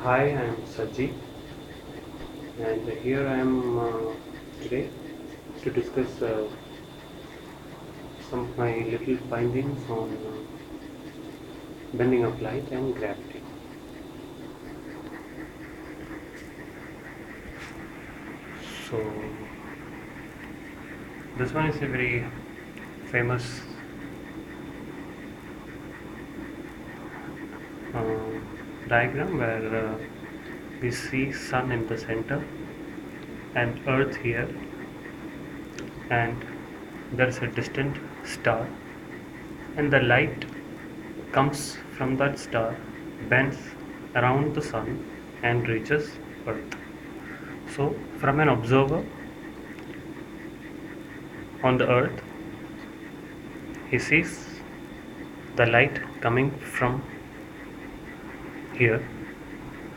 Hi, I'm Saji, and here I am today to discuss some of my little findings on bending of light and gravity. So, this one is a very famous uh, diagram where we see Sun in the center and Earth here, and there is a distant star, and the light comes from that star, bends around the sun, and reaches Earth. So, from an observer on the Earth, he sees the light coming from here,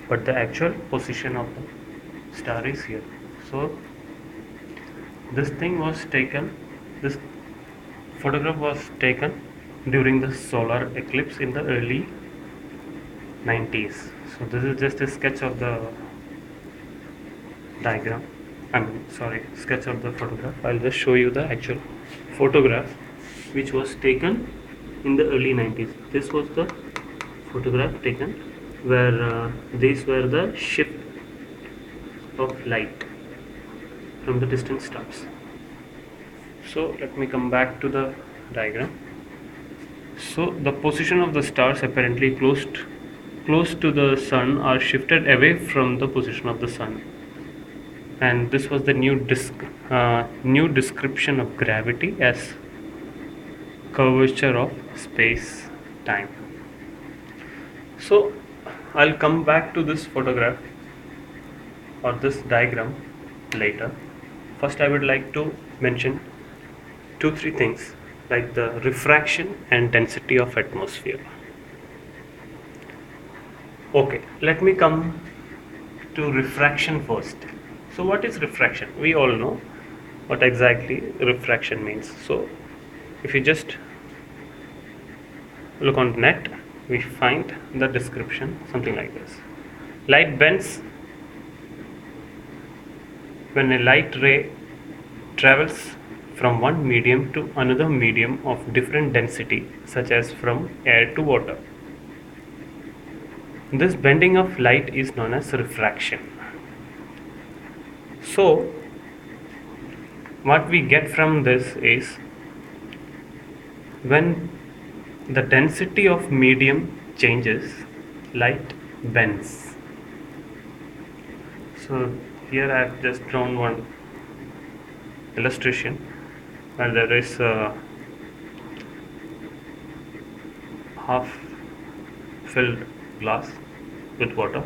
but the actual position of the star is here. So, this thing was taken, this photograph was taken during the solar eclipse in the early 90s. So, this is just a sketch of the diagram. Sketch of the photograph. I'll just show you the actual photograph which was taken in the early 90s. This was the photograph taken where these were the shift of light from the distant stars. So let me come back to the diagram. So the position of the stars apparently close to the sun are shifted away from the position of the sun, and this was the new description of gravity as curvature of space time. So I'll come back to this photograph or this diagram later. First, I would like to mention 2-3 things like the refraction and density of atmosphere. Okay, let me come to refraction first. So what is refraction? We all know what exactly refraction means. So if you just look on the net, we find the description something like this. Light bends when a light ray travels from one medium to another medium of different density, such as from air to water. This bending of light is known as refraction. So what we get from this is when the density of medium changes, light bends. So here I have just drawn one illustration where there is a half filled glass with water,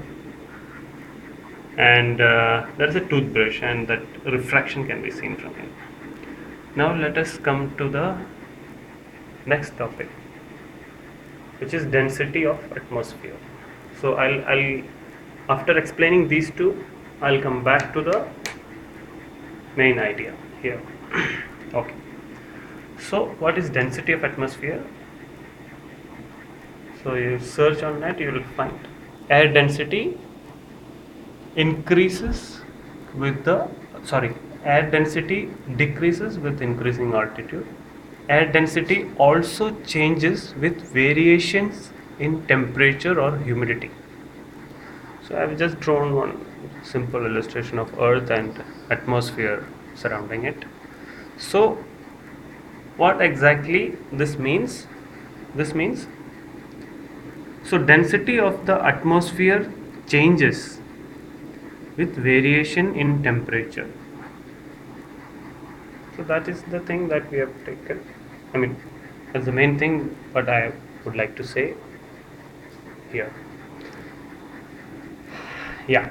and there is a toothbrush, and that refraction can be seen from here. Now let us come to the next topic, which is density of atmosphere. So I'll after explaining these two, I'll come back to the main idea here. Okay, so what is density of atmosphere? So you search on net, you will find air density increases with the air density decreases with increasing altitude. Air density also changes with variations in temperature or humidity. So I have just drawn one simple illustration of Earth and atmosphere surrounding it. So what exactly this means? This means, so density of the atmosphere changes with variation in temperature. So that is the thing that we have taken. I mean, that's the main thing what I would like to say here. Yeah.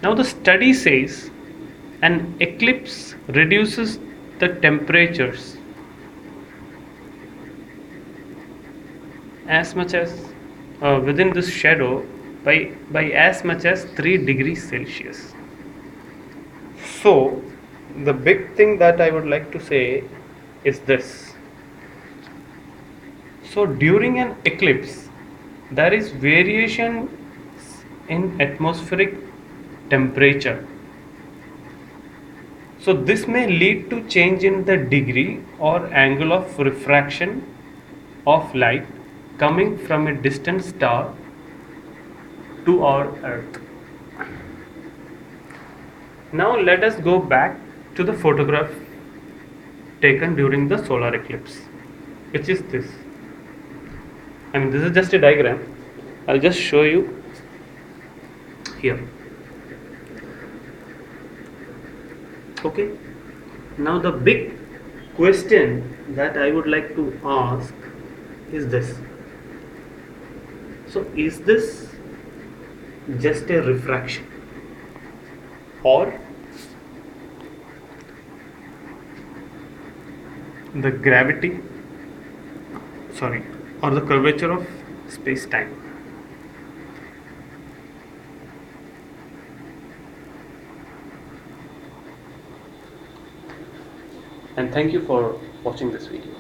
Now the study says an eclipse reduces the temperatures as much as within this shadow by as much as 3 degrees Celsius. So the big thing that I would like to say is this. So during an eclipse, there is variation in atmospheric temperature. So this may lead to change in the degree or angle of refraction of light coming from a distant star to our Earth. Now let us go back to the photograph taken during the solar eclipse, which is this. I mean, this is just a diagram. I'll just show you here. Okay. Now the big question that I would like to ask is this. So is this just a refraction, or the gravity, sorry, or the curvature of space-time? And thank you for watching this video.